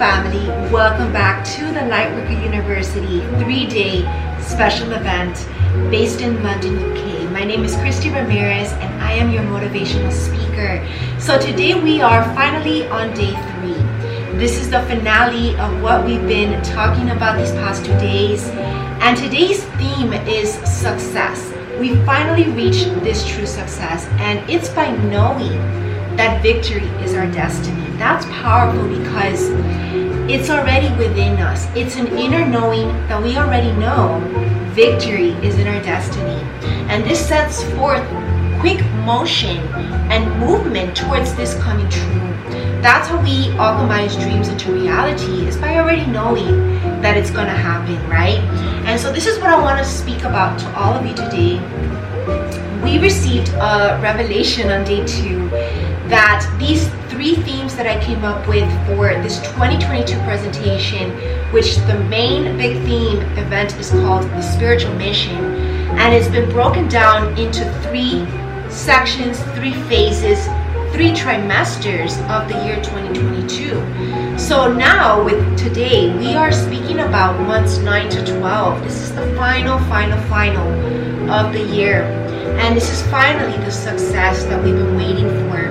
family, welcome back to the Lightworker University 3-day special event based in London, UK. My name is Christie Ramirez and I am your motivational speaker. So today we are finally on day 3. This is the finale of what we've been talking about these past 2 days, and today's theme is success. We finally reached this true success, and it's by knowing that victory is our destiny. That's powerful because it's already within us. It's an inner knowing that we already know victory is in our destiny. And this sets forth quick motion and movement towards this coming true. That's how we alchemize dreams into reality, is by already knowing that it's going to happen, right? And so this is what I want to speak about to all of you today. We received a revelation on day 2 that these 3 themes that I came up with for this 2022 presentation, which the main big theme event is called the spiritual mission, and it's been broken down into 3 sections, 3 phases, 3 trimesters of the year 2022. So now with today, we are speaking about months 9 to 12. This is the final of the year. And this is finally the success that we've been waiting for.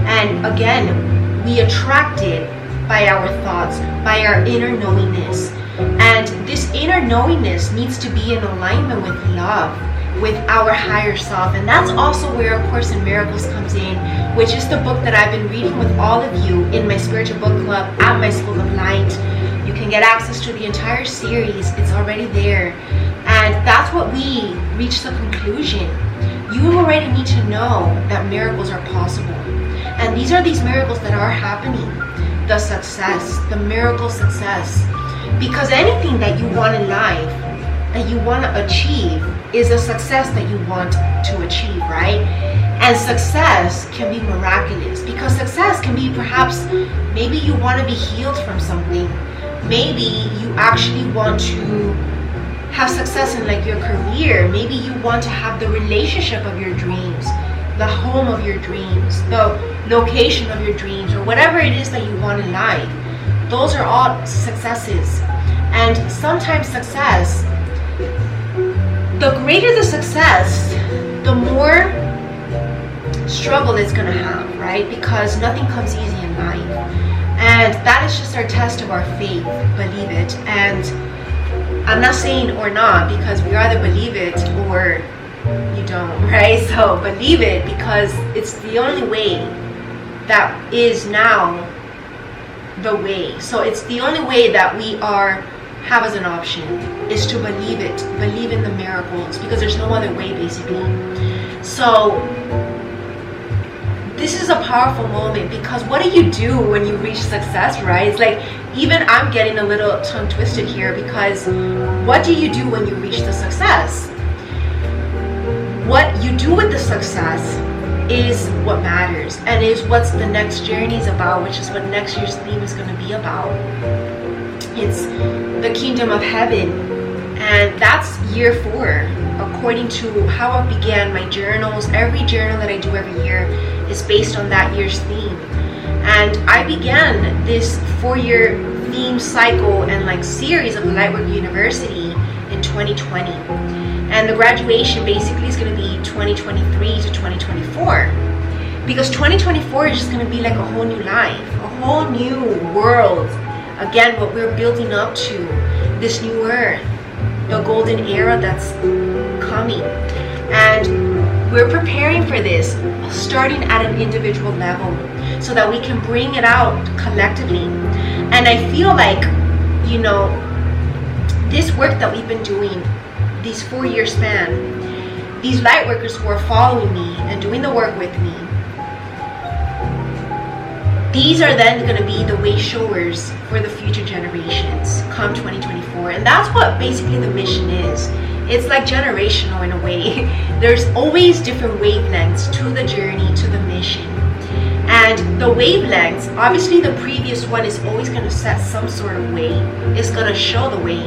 And again, we attract it by our thoughts, by our inner knowingness. And this inner knowingness needs to be in alignment with love, with our higher self. And that's also where A Course in Miracles comes in, which is the book that I've been reading with all of you in my spiritual book club at my School of Light. You can get access to the entire series. It's already there. And that's what we reach the conclusion. You already need to know that miracles are possible. And these are these miracles that are happening. The success, the miracle success. Because anything that you want in life, that you want to achieve, is a success that you want to achieve, right? And success can be miraculous. Because success can be perhaps, maybe you want to be healed from something. Maybe you actually want to have success in like your career. Maybe you want to have the relationship of your dreams, the home of your dreams, the location of your dreams, or whatever it is that you want in life. Those are all successes. And sometimes success, the greater the success, the more struggle it's going to have, right? Because nothing comes easy in life. And that is just our test of our faith, believe it. And I'm not saying or not, because we either believe it or you don't, right? So believe it, because it's the only way that is now the way. So it's the only way that we have as an option, is to believe it, believe in the miracles, because there's no other way, basically. So this is a powerful moment, because what do you do when you reach success, right? It's like, even I'm getting a little tongue twisted here, because what do you do when you reach the success? What you do with the success is what matters, and is what the next journey is about, which is what next year's theme is going to be about. It's the kingdom of heaven, and that's year 4, according to how I began my journals. Every journal that I do every year is based on that year's theme. And I began this 4-year theme cycle and like series of the Lightworker University in 2020. And the graduation basically is going to be 2023 to 2024. Because 2024 is just going to be like a whole new life, a whole new world. Again, what we're building up to, this new earth, the golden era that's coming. And we're preparing for this, starting at an individual level, so that we can bring it out collectively. And I feel like, you know, this work that we've been doing, these 4-year span, these light workers who are following me and doing the work with me, these are then going to be the way showers for the future generations come 2024. And that's what basically the mission is. It's like generational in a way. There's always different wavelengths to the journey, to the mission. And the wavelengths, obviously the previous one is always going to set some sort of way. It's going to show the way.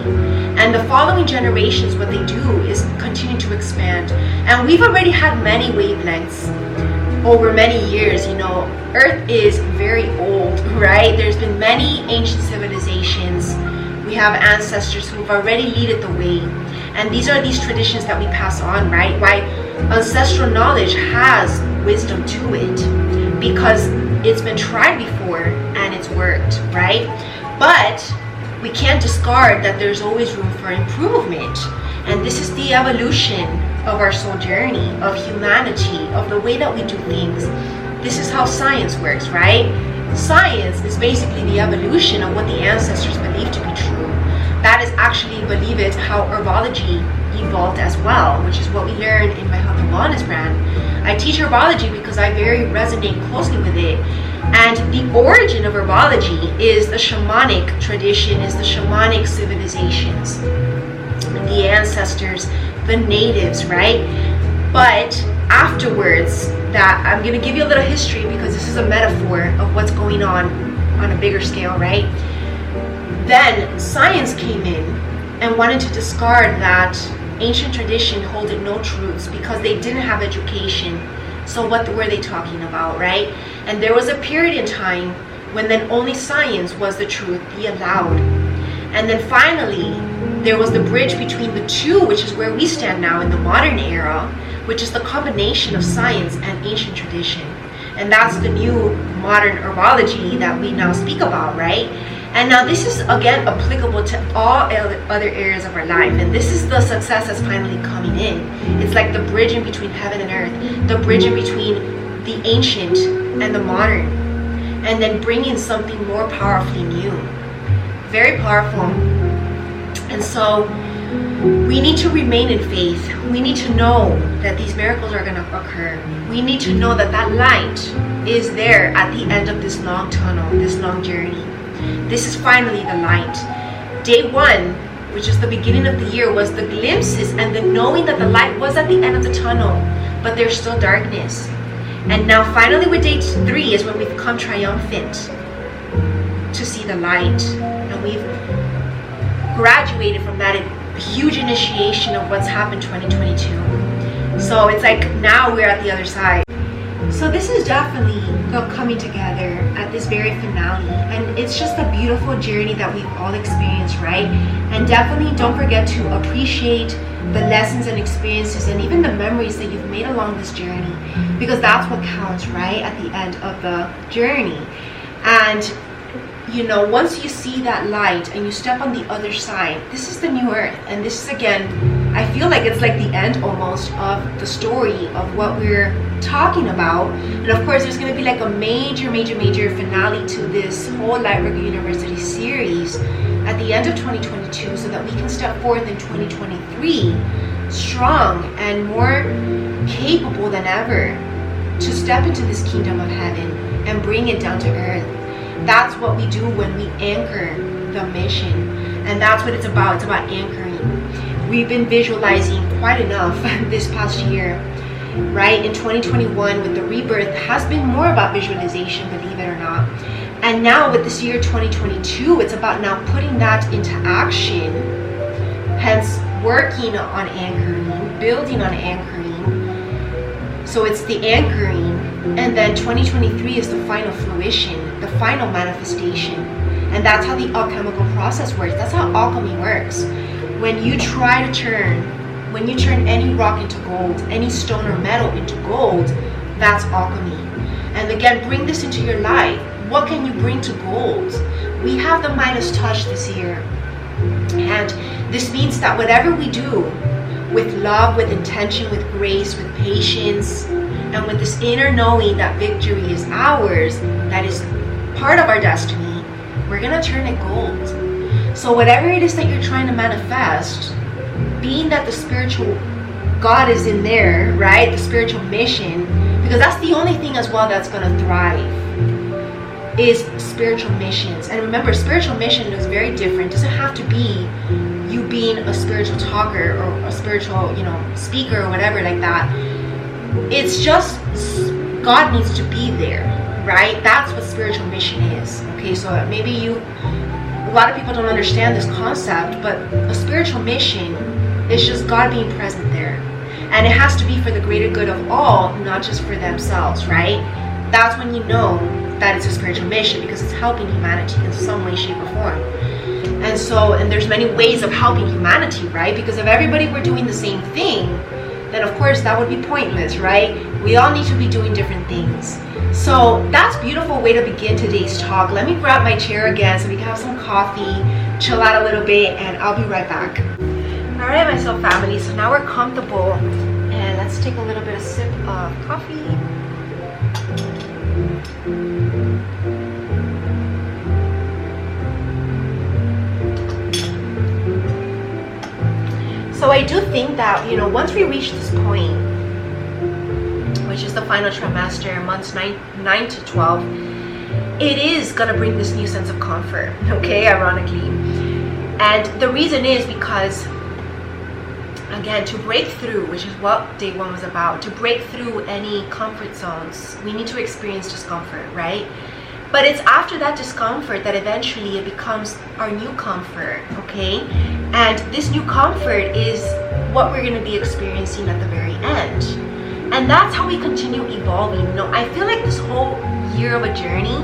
And the following generations, what they do is continue to expand. And we've already had many wavelengths over many years. Earth is very old, right? There's been many ancient civilizations. We have ancestors who've already led the way. And these are these traditions that we pass on, right? Why ancestral knowledge has wisdom to it, because it's been tried before and it's worked, right? But we can't discard that there's always room for improvement. And this is the evolution of our soul journey, of humanity, of the way that we do things. This is how science works, right? Science is basically the evolution of what the ancestors believed to be true. That is actually, believe it, how herbology evolved as well, which is what we learn in my health and wellness brand. I teach herbology because I very resonate closely with it. And the origin of herbology is the shamanic tradition, is the shamanic civilizations, the ancestors, the natives, right? But afterwards, that I'm going to give you a little history because this is a metaphor of what's going on a bigger scale, right? Then science came in and wanted to discard that ancient tradition holding no truths because they didn't have education. So what were they talking about, right? And there was a period in time when then only science was the truth, the allowed. And then finally, there was the bridge between the two, which is where we stand now in the modern era, which is the combination of science and ancient tradition. And that's the new modern herbology that we now speak about, right? And now this is, again, applicable to all other areas of our life. And this is the success that's finally coming in. It's like the bridge in between heaven and earth, the bridge in between the ancient and the modern, and then bringing something more powerfully new. Very powerful. And so we need to remain in faith. We need to know that these miracles are going to occur. We need to know that that light is there at the end of this long tunnel, this long journey. This is finally the light. Day one, which is the beginning of the year, was the glimpses and the knowing that the light was at the end of the tunnel, but there's still darkness. And now finally with day 3 is when we've come triumphant to see the light. And we've graduated from that huge initiation of what's happened 2022. So it's like now we're at the other side. So this is definitely coming together at this very finale, and it's just a beautiful journey that we've all experienced, right? And definitely don't forget to appreciate the lessons and experiences and even the memories that you've made along this journey, because that's what counts, right, at the end of the journey. And once you see that light and you step on the other side, this is the new earth. And this is, again, I feel like it's like the end almost of the story of what we're talking about. And of course, there's going to be like a major finale to this whole Lightworker University series at the end of 2022, so that we can step forth in 2023 strong and more capable than ever to step into this kingdom of heaven and bring it down to earth. That's what we do when we anchor the mission. And that's what it's about. It's about anchoring. We've been visualizing quite enough this past year, right? In 2021 with the rebirth has been more about visualization, believe it or not. And now with this year 2022, it's about now putting that into action. Hence working on anchoring, building on anchoring. So it's the anchoring, and then 2023 is the final fruition, the final manifestation. And that's how the alchemical process works. That's how alchemy works. When you try to turn any rock into gold, any stone or metal into gold, that's alchemy. And again, bring this into your life. What can you bring to gold? We have the Midas touch this year. And this means that whatever we do, with love, with intention, with grace, with patience, and with this inner knowing that victory is ours, that is part of our destiny, we're going to turn it gold. So whatever it is that you're trying to manifest, being that the spiritual God is in there, right? The spiritual mission, because that's the only thing as well that's going to thrive, is spiritual missions. And remember, spiritual mission is very different. It doesn't have to be you being a spiritual talker or a spiritual, speaker or whatever like that. It's just God needs to be there, right? That's what spiritual mission is. Okay, so maybe a lot of people don't understand this concept, but a spiritual mission is just God being present there. And it has to be for the greater good of all, not just for themselves, right? That's when you know that it's a spiritual mission, because it's helping humanity in some way, shape, or form. And there's many ways of helping humanity, right? Because if everybody were doing the same thing, then of course that would be pointless, right? We all need to be doing different things. So that's a beautiful way to begin today's talk. Let me grab my chair again so we can have some coffee, chill out a little bit, and I'll be right back. All right, my soul family, so now we're comfortable, and let's take a little bit of sip of coffee. So I do think that, once we reach this point, which is the final trimester, months 9 to 12, it is going to bring this new sense of comfort, okay, ironically. And the reason is because, again, to break through, which is what day 1 was about, to break through any comfort zones, we need to experience discomfort, right? But it's after that discomfort that eventually it becomes our new comfort, okay? And this new comfort is what we're going to be experiencing at the very end. And that's how we continue evolving. I feel like this whole year of a journey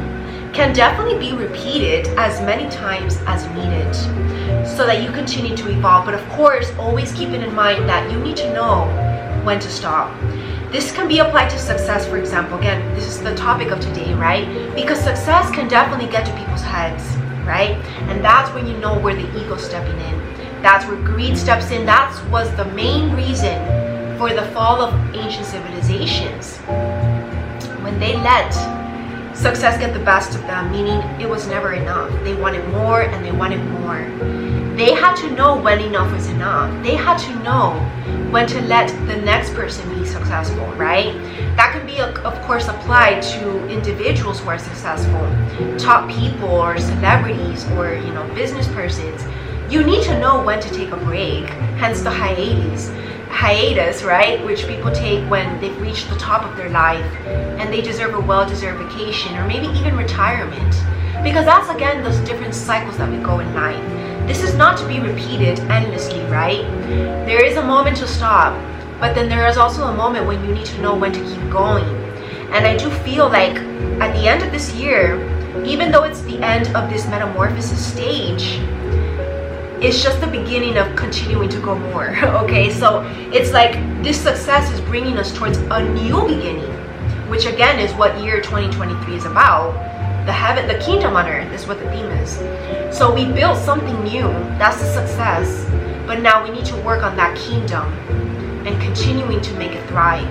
can definitely be repeated as many times as needed so that you continue to evolve. But of course, always keeping in mind that you need to know when to stop. This can be applied to success, for example. Again, this is the topic of today, right? Because success can definitely get to people's heads, right? And that's when you know where the ego's stepping in. That's where greed steps in. That was the main reason for the fall of ancient civilizations. When they let success get the best of them, meaning it was never enough. They wanted more and they wanted more. They had to know when enough was enough. They had to know when to let the next person be successful, right? That can be, of course, applied to individuals who are successful, top people or celebrities or, business persons. You need to know when to take a break, hence the hiatus, right? Which people take when they've reached the top of their life and they deserve a well-deserved vacation or maybe even retirement. Because that's, again, those different cycles that we go in life. This is not to be repeated endlessly, right? There is a moment to stop, but then there is also a moment when you need to know when to keep going. And I do feel like at the end of this year, even though it's the end of this metamorphosis stage, it's just the beginning of continuing to go more, okay? So it's like this success is bringing us towards a new beginning, which again is what year 2023 is about. The kingdom on earth is what the theme is. So we built something new, that's the success, but now we need to work on that kingdom and continuing to make it thrive.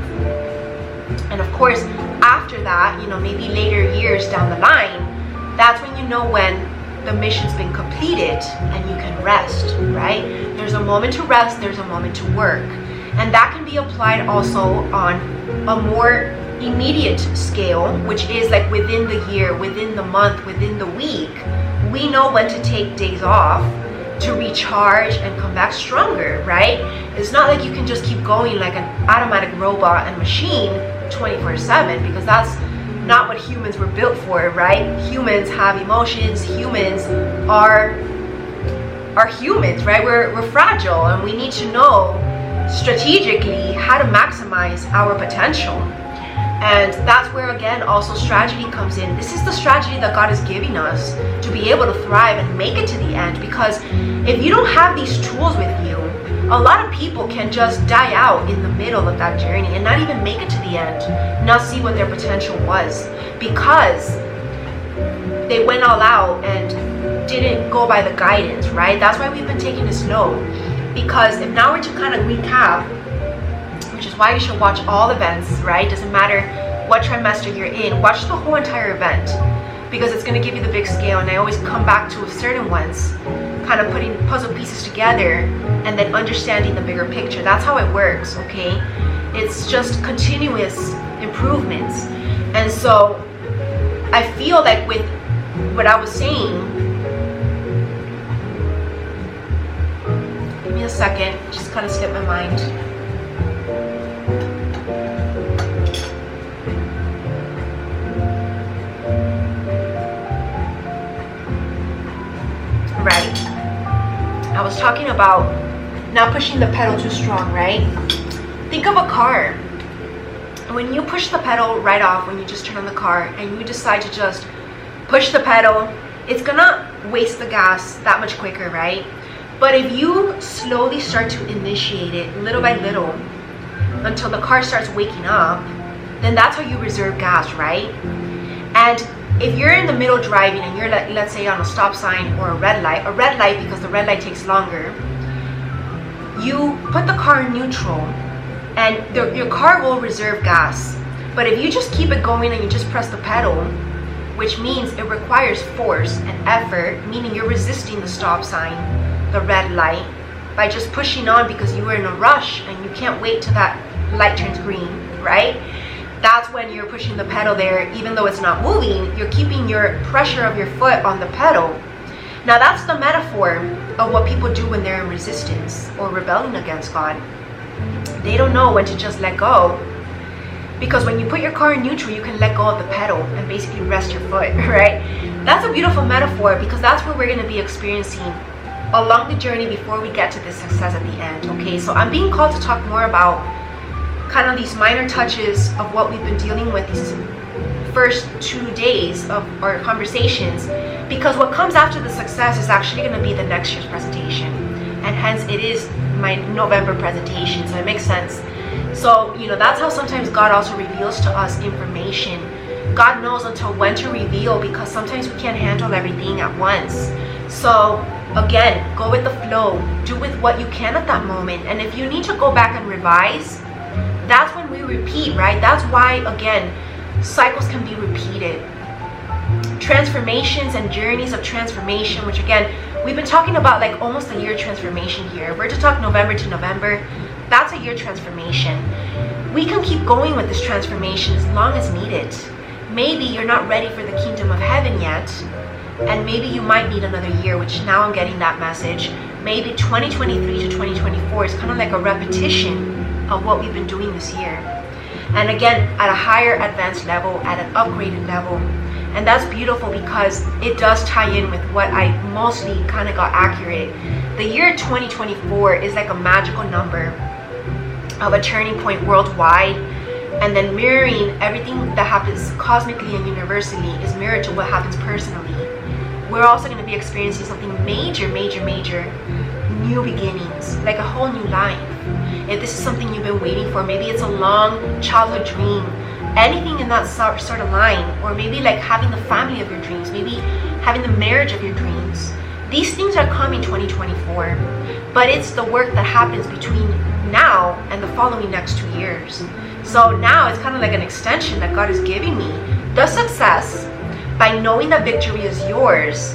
And of course, after that, maybe later years down the line, that's when you know when the mission's been completed and you can rest, right? There's a moment to rest, there's a moment to work. And that can be applied also on a more immediate scale, which is like within the year, within the month, within the week. We know when to take days off to recharge and come back stronger, right? It's not like you can just keep going like an automatic robot and machine 24/7, because that's not what humans were built for, right? Humans have emotions. Humans are humans, right? We're fragile, and we need to know strategically how to maximize our potential. And that's where, again, also strategy comes in. This is the strategy that God is giving us to be able to thrive and make it to the end. Because if you don't have these tools with you, a lot of people can just die out in the middle of that journey and not even make it to the end, not see what their potential was, because they went all out and didn't go by the guidance, right? That's why we've been taking it slow. Because if now we're to kind of recap, which is why you should watch all events, right? Doesn't matter what trimester you're in, watch the whole entire event, because it's going to give you the big scale. And I always come back to certain ones, kind of putting puzzle pieces together and then understanding the bigger picture. That's how it works, okay? It's just continuous improvements. And so I feel like with what I was saying, give me a second, just kind of slipped my mind. Right. I was talking about not pushing the pedal too strong, right? Think of a car. When you push the pedal right off, when you just turn on the car and you decide to just push the pedal, it's gonna waste the gas that much quicker, right? But if you slowly start to initiate it little by little until the car starts waking up, then that's how you reserve gas, right? And if you're in the middle driving and you're, let's say, on a stop sign or a red light because the red light takes longer, you put the car in neutral and your car will reserve gas. But if you just keep it going and you just press the pedal, which means it requires force and effort, meaning you're resisting the stop sign, the red light, by just pushing on because you were in a rush and you can't wait till that light turns green, right? That's when you're pushing the pedal there. Even though it's not moving, you're keeping your pressure of your foot on the pedal. Now that's the metaphor of what people do when they're in resistance or rebelling against God. They don't know when to just let go, because when you put your car in neutral, you can let go of the pedal and basically rest your foot, right? That's a beautiful metaphor, because that's what we're going to be experiencing along the journey before we get to the success at the end. Okay, so I'm being called to talk more about kind of these minor touches of what we've been dealing with these first 2 days of our conversations, because what comes after the success is actually going to be the next year's presentation, and hence it is my November presentation, so it makes sense. So, that's how sometimes God also reveals to us information. God knows until when to reveal, because sometimes we can't handle everything at once. So again, go with the flow, do with what you can at that moment. And if you need to go back and revise, that's when we repeat, right? That's why, again, cycles can be repeated. Transformations and journeys of transformation, which again, we've been talking about like almost a year transformation here. We're to talk November to November. That's a year transformation. We can keep going with this transformation as long as needed. Maybe you're not ready for the kingdom of heaven yet, and maybe you might need another year, which now I'm getting that message. Maybe 2023 to 2024 is kind of like a repetition of what we've been doing this year. And again, at a higher advanced level, at an upgraded level. And that's beautiful, because it does tie in with what I mostly kind of got accurate. The year 2024 is like a magical number of a turning point worldwide, and then mirroring everything that happens cosmically and universally is mirrored to what happens personally. We're also going to be experiencing something major new beginnings, like a whole new life. If this is something you've been waiting for, maybe it's a long childhood dream, anything in that sort of line, or maybe like having the family of your dreams, maybe having the marriage of your dreams. These things are coming 2024, but it's the work that happens between now and the following next 2 years. So now it's kind of like an extension that God is giving me. The success, by knowing that victory is yours,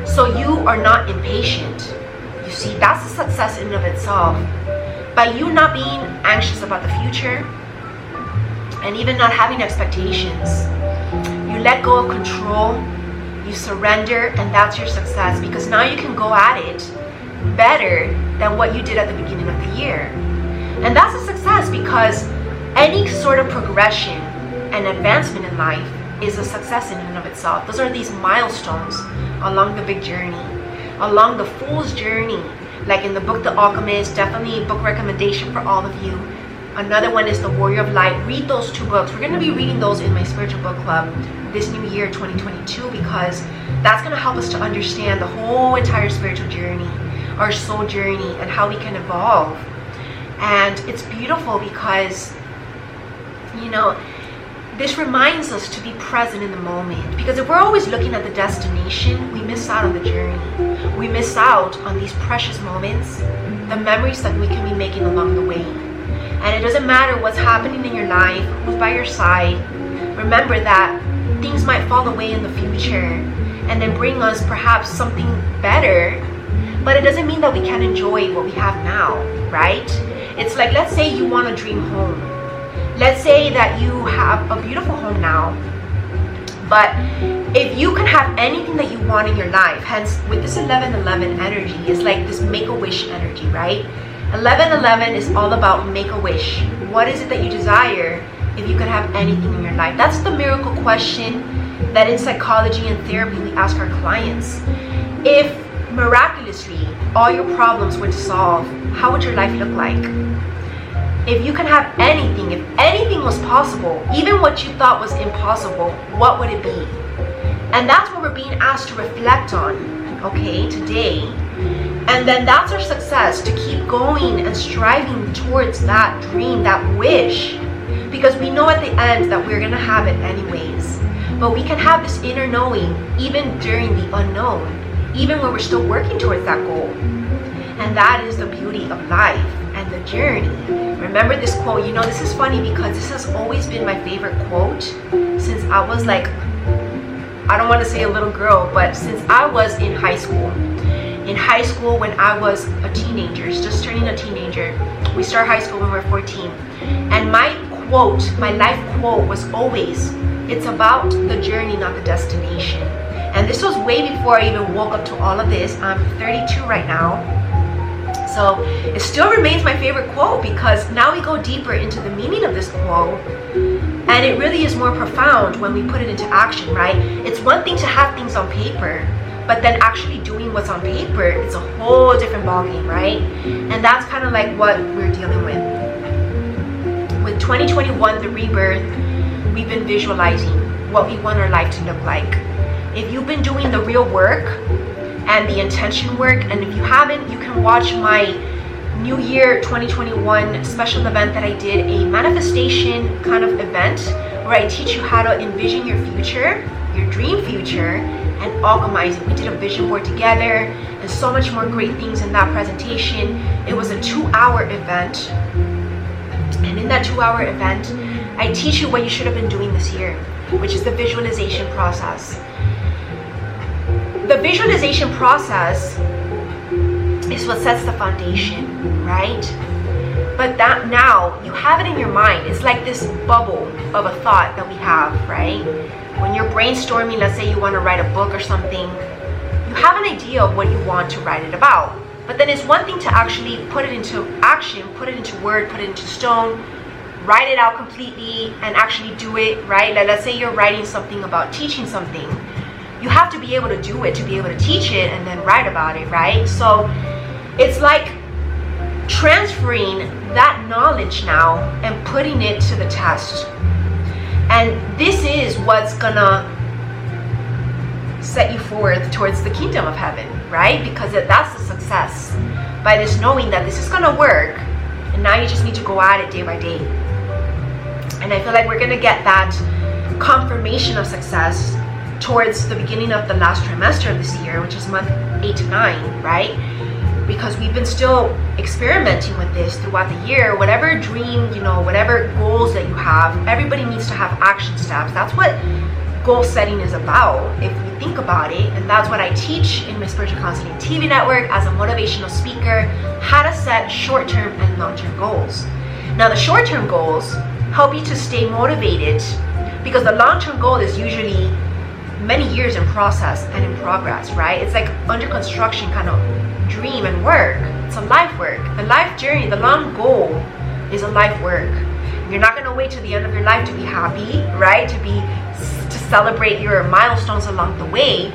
so you are not impatient. You see, that's a success in and of itself. By you not being anxious about the future, and even not having expectations, you let go of control, you surrender, and that's your success, because now you can go at it better than what you did at the beginning of the year. And that's a success, because any sort of progression and advancement in life is a success in and of itself. Those are these milestones along the big journey, along the fool's journey. Like in the book The Alchemist, definitely a book recommendation for all of you. Another one is The Warrior of Light. Read those 2 books. We're going to be reading those in my spiritual book club this new year, 2022, because that's going to help us to understand the whole entire spiritual journey, our soul journey, and how we can evolve. And it's beautiful because, this reminds us to be present in the moment. Because if we're always looking at the destination, we miss out on the journey. We miss out on these precious moments, the memories that we can be making along the way. And it doesn't matter what's happening in your life, who's by your side. Remember that things might fall away in the future and then bring us perhaps something better, but it doesn't mean that we can't enjoy what we have now, right? It's like, let's say you want a dream home. Let's say that you have a beautiful home now, but if you can have anything that you want in your life, hence with this 11-11 energy, it's like this make-a-wish energy, right? 11-11 is all about make-a-wish. What is it that you desire if you could have anything in your life? That's the miracle question that in psychology and therapy we ask our clients. If miraculously all your problems were to solve, how would your life look like? if you can have anything, if anything was possible, even what you thought was impossible, what would it be? And that's what we're being asked to reflect on, okay, today. And then that's our success, to keep going and striving towards that dream, that wish, because we know at the end that we're gonna have it anyways. But we can have this inner knowing even during the unknown, even when we're still working towards that goal. And that is the beauty of life and the journey. Remember this quote. You know, this is funny because this has always been my favorite quote since I was like, I don't want to say a little girl, but since I was in high school. In high school, when I was a teenager, just turning a teenager, we start high school when we're 14. And my quote, my life quote was always, it's about the journey, not the destination. And this was way before I even woke up to all of this. I'm 32 right now. So it still remains my favorite quote because now we go deeper into the meaning of this quote. And it really is more profound when we put it into action, right? It's one thing to have things on paper, but then actually doing what's on paper, it's a whole different ballgame, right? And that's kind of like what we're dealing with. With 2021, the rebirth, we've been visualizing what we want our life to look like. If you've been doing the real work and the intention work, and if you haven't, you can watch my New Year 2021 special event that I did, a manifestation kind of event where I teach you how to envision your future, your dream future, and alchemize it. We did a vision board together and so much more great things in that presentation. It was a 2-hour event. And in that 2-hour event, I teach you what you should have been doing this year, which is the visualization process. The visualization process is what sets the foundation, right? But that now, you have it in your mind. It's like this bubble of a thought that we have, right? When you're brainstorming, let's say you want to write a book or something, you have an idea of what you want to write it about. But then it's one thing to actually put it into action, put it into word, put it into stone, write it out completely and actually do it, right? Like, let's say you're writing something about teaching something. You have to be able to do it to be able to teach it and then write about it, right? So it's like transferring that knowledge now and putting it to the test. And this is what's gonna set you forth towards the kingdom of heaven, right? Because that's the success, by this knowing that this is gonna work, and now you just need to go at it day by day. And I feel like we're gonna get that confirmation of success towards the beginning of the last trimester of this year, which is month 8 to 9, right? Because we've been still experimenting with this throughout the year. Whatever dream, you know, whatever goals that you have, everybody needs to have action steps. That's what goal setting is about, if we think about it. And that's what I teach in my Spiritual Counseling TV network as a motivational speaker, how to set short-term and long-term goals. Now, the short-term goals help you to stay motivated, because the long-term goal is usually many years in process and in progress, right? It's like under construction kind of dream and work. It's a life work. The life journey, the long goal is a life work. You're not going to wait till the end of your life to be happy, right? To celebrate your milestones along the way.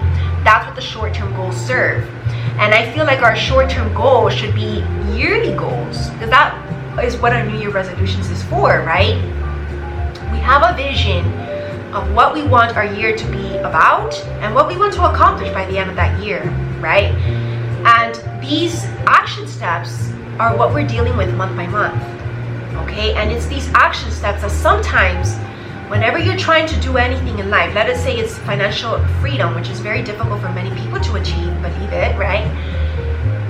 That's what the short-term goals serve. And I feel like our short-term goals should be yearly goals, because that is what our New Year resolutions is for, right? We have a vision of what we want our year to be about and what we want to accomplish by the end of that year, right? And these action steps are what we're dealing with month by month, okay? And it's these action steps that sometimes, whenever you're trying to do anything in life, let us say it's financial freedom, which is very difficult for many people to achieve, believe it, right?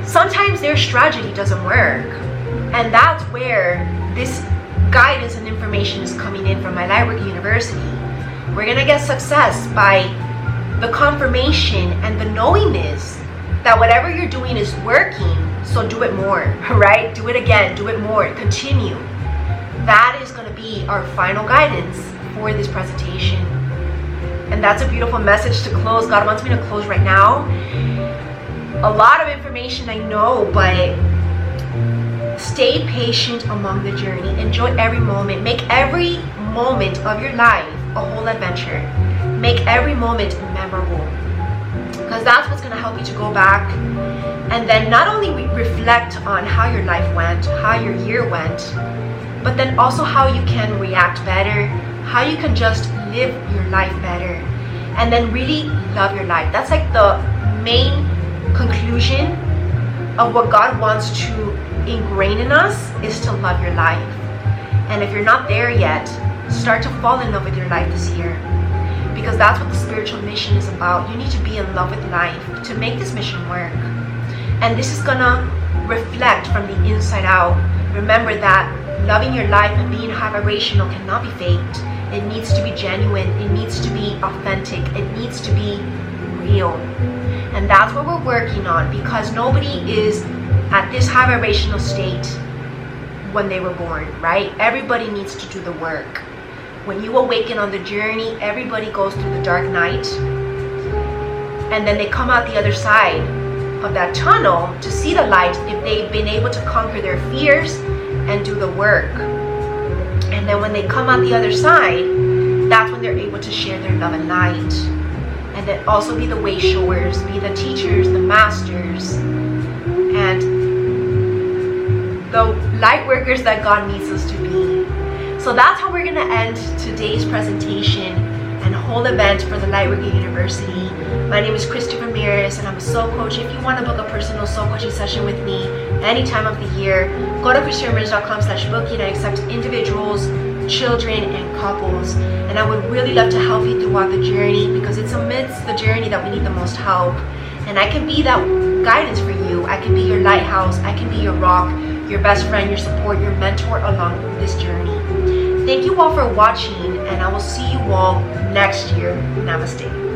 Sometimes their strategy doesn't work. And that's where this guidance and information is coming in from my Lightworker University. We're gonna get success by the confirmation and the knowingness that whatever you're doing is working, so do it more, right? Do it again, do it more, continue. That is gonna be our final guidance for this presentation. And that's a beautiful message to close. God wants me to close right now. A lot of information, I know, but stay patient along the journey. Enjoy every moment. Make every moment of your life a whole adventure. Make every moment memorable, because that's what's going to help you to go back and then not only reflect on how your life went, how your year went, but then also how you can react better, how you can just live your life better, and then really love your life. That's like the main conclusion of what God wants to ingrain in us, is to love your life. And if you're not there yet, start to fall in love with your life this year, because that's what the spiritual mission is about. You need to be in love with life to make this mission work. And this is gonna reflect from the inside out. Remember that loving your life and being high vibrational cannot be faked. It needs to be genuine. It needs to be authentic. It needs to be real. And that's what we're working on, because nobody is at this high vibrational state when they were born, right? Everybody needs to do the work. When you awaken on the journey, everybody goes through the dark night, and then they come out the other side of that tunnel to see the light if they've been able to conquer their fears and do the work. And then when they come out the other side, that's when they're able to share their love and light. And then also be the way showers, be the teachers, the masters, and the light workers that God needs us to be. So that's how we're going to end today's presentation and whole event for the Lightworker University. My name is Christie Ramirez, and I'm a soul coach. If you want to book a personal soul coaching session with me any time of the year, go to christieramirez.com/booking. I accept individuals, children, and couples. And I would really love to help you throughout the journey, because it's amidst the journey that we need the most help. And I can be that guidance for you. I can be your lighthouse. I can be your rock, your best friend, your support, your mentor along this journey. Thank you all for watching, and I will see you all next year. Namaste.